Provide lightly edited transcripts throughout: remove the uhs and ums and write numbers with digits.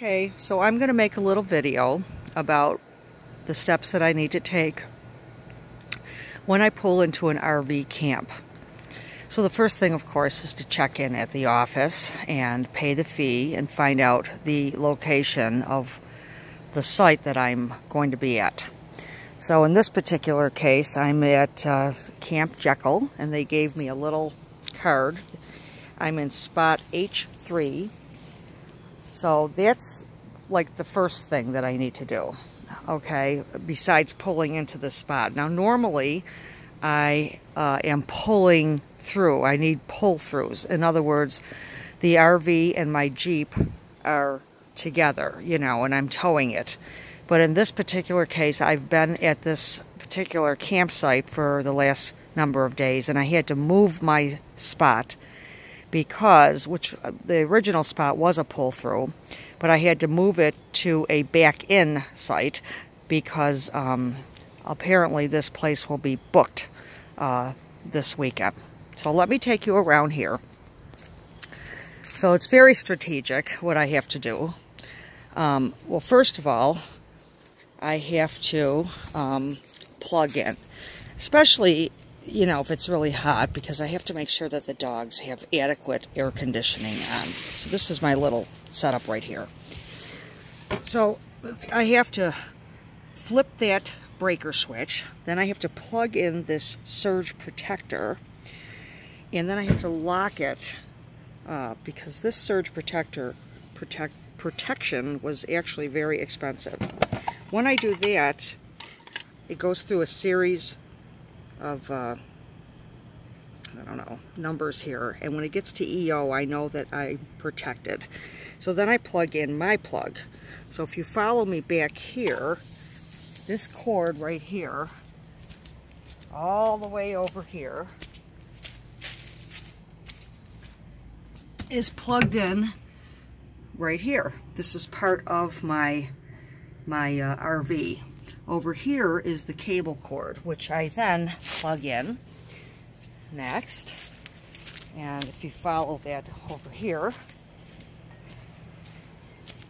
Okay, so I'm going to make a little video about the steps that I need to take when I pull into an RV camp. So the first thing, of course, is to check in at the office and pay the fee and find out the location of the site that I'm going to be at. So in this particular case, I'm at Camp Jekyll, and they gave me a little card. I'm in spot H3. So that's like the first thing that I need to do, okay, besides pulling into the spot. Now normally I am pulling through. I need pull-throughs. In other words, the RV and my Jeep are together, you know, and I'm towing it. But in this particular case, I've been at this particular campsite for the last number of days, and I had to move my spot because, the original spot was a pull-through, but I had to move it to a back-in site because apparently this place will be booked this weekend. So let me take you around here. So it's very strategic what I have to do. Well, first of all, I have to plug in, especially, you know, if it's really hot, because I have to make sure that the dogs have adequate air conditioning on. So this is my little setup right here. So I have to flip that breaker switch, then I have to plug in this surge protector, and then I have to lock it because this surge protector protection was actually very expensive. When I do that, it goes through a series of I don't know, numbers here, and when it gets to EO, I know that I'm protected. So then I plug in my plug. So if you follow me back here, this cord right here, all the way over here, is plugged in right here. This is part of my RV. Over here is the cable cord, which I then plug in next. And if you follow that over here,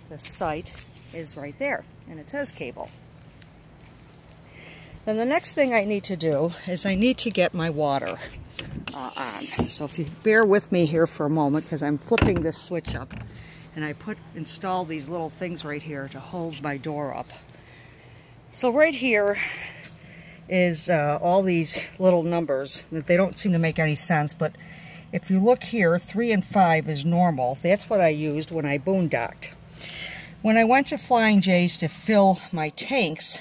the site is right there, and it says cable. Then the next thing I need to do is I need to get my water on. So if you bear with me here for a moment, because I'm flipping this switch up, and I install these little things right here to hold my door up. So right here is all these little numbers that they don't seem to make any sense, but if you look here, 3 and 5 is normal. That's what I used when I boondocked. When I went to Flying J's to fill my tanks,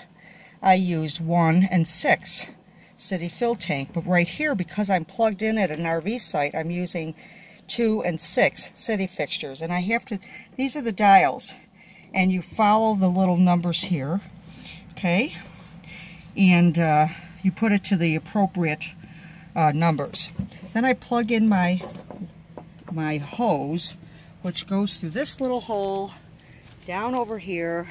I used 1 and 6 city fill tank, but right here, because I'm plugged in at an RV site, I'm using 2 and 6 city fixtures, and I have to, these are the dials, and you follow the little numbers here, okay, and you put it to the appropriate numbers. Then I plug in my hose, which goes through this little hole down over here,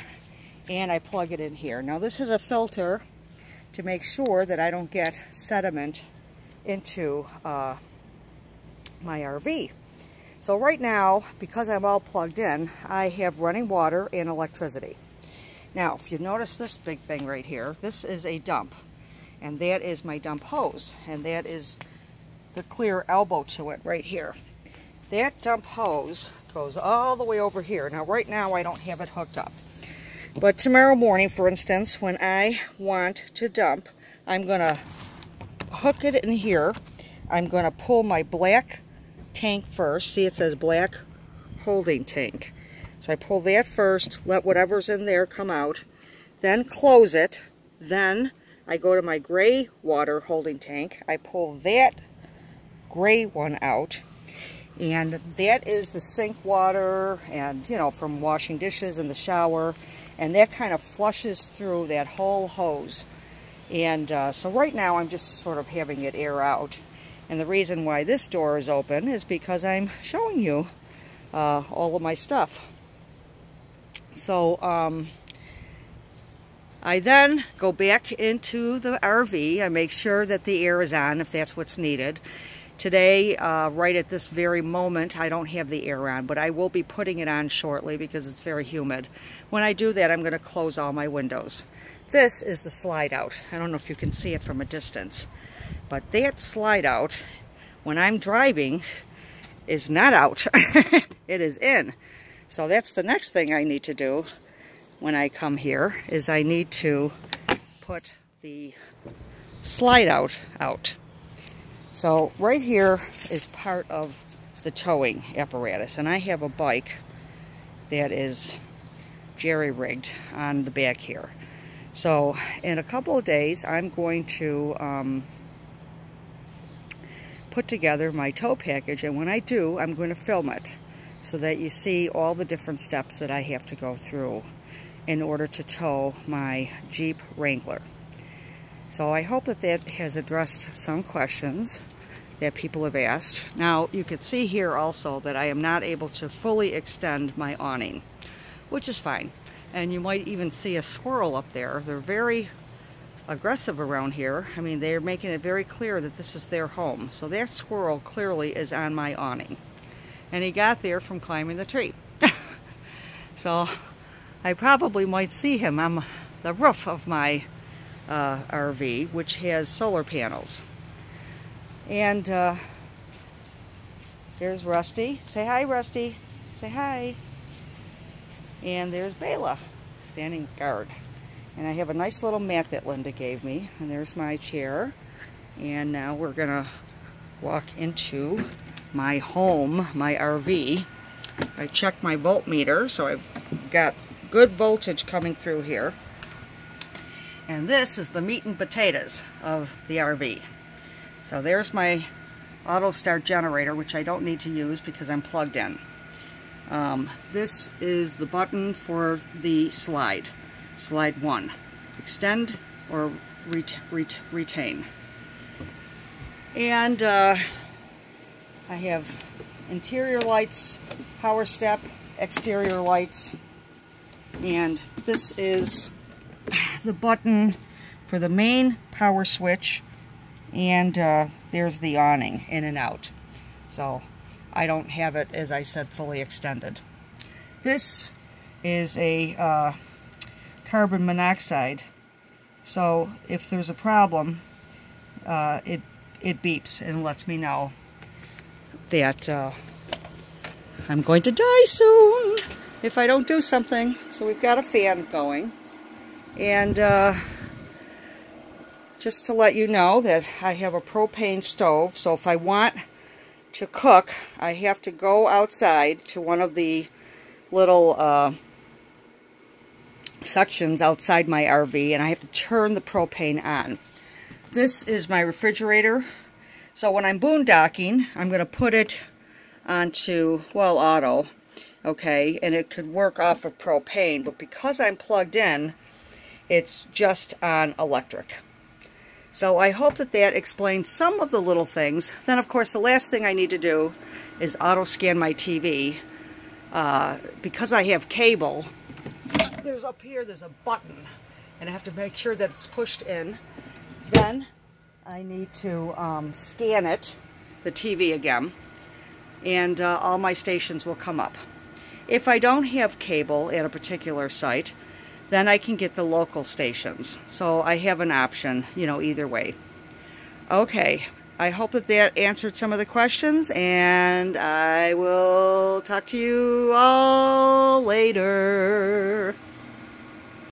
and I plug it in here. Now this is a filter to make sure that I don't get sediment into my RV. So right now, because I'm all plugged in, I have running water and electricity. Now, if you notice this big thing right here, this is a dump, and that is my dump hose, and that is the clear elbow to it right here. That dump hose goes all the way over here. Now, right now, I don't have it hooked up. But tomorrow morning, for instance, when I want to dump, I'm going to hook it in here. I'm going to pull my black tank first. See, it says black holding tank. So I pull that first, let whatever's in there come out, then close it. Then I go to my gray water holding tank. I pull that gray one out, and that is the sink water, and, you know, from washing dishes in the shower, and that kind of flushes through that whole hose. And so right now I'm just sort of having it air out. And the reason why this door is open is because I'm showing you all of my stuff. So I then go back into the RV. I make sure that the air is on if that's what's needed. Today, right at this very moment, I don't have the air on, but I will be putting it on shortly because it's very humid. When I do that, I'm going to close all my windows. This is the slide out. I don't know if you can see it from a distance, but that slide out, when I'm driving, is not out. It is in. So that's the next thing I need to do when I come here, is I need to put the slide out. So right here is part of the towing apparatus, and I have a bike that is jerry-rigged on the back here. So in a couple of days, I'm going to put together my tow package, and when I do, I'm going to film it so that you see all the different steps that I have to go through in order to tow my Jeep Wrangler. So I hope that that has addressed some questions that people have asked. Now, you can see here also that I am not able to fully extend my awning, which is fine. And you might even see a squirrel up there. They're very aggressive around here. I mean, they're making it very clear that this is their home. So that squirrel clearly is on my awning. And he got there from climbing the tree. So I probably might see him on the roof of my RV, which has solar panels. And there's Rusty. Say hi, Rusty. Say hi. And there's Bela, standing guard. And I have a nice little mat that Linda gave me. And there's my chair. And now we're gonna walk into my home, my RV. I checked my voltmeter, so I've got good voltage coming through here. And this is the meat and potatoes of the RV. So there's my auto start generator, which I don't need to use because I'm plugged in. This is the button for the slide. Slide 1. Extend or retain. And I have interior lights, power step, exterior lights, and this is the button for the main power switch, and there's the awning in and out. So I don't have it, as I said, fully extended. This is a carbon monoxide, so if there's a problem, it beeps and lets me know that I'm going to die soon if I don't do something. So we've got a fan going. And just to let you know that I have a propane stove, so if I want to cook, I have to go outside to one of the little sections outside my RV, and I have to turn the propane on. This is my refrigerator. So when I'm boondocking, I'm going to put it onto, well, auto, okay, and it could work off of propane, but because I'm plugged in, it's just on electric. So I hope that that explains some of the little things. Then, of course, the last thing I need to do is auto scan my TV. Because I have cable, there's up here, there's a button, and I have to make sure that it's pushed in. Then I need to scan it, the TV again, and all my stations will come up. If I don't have cable at a particular site, then I can get the local stations. So I have an option, you know, either way. Okay, I hope that that answered some of the questions, and I will talk to you all later.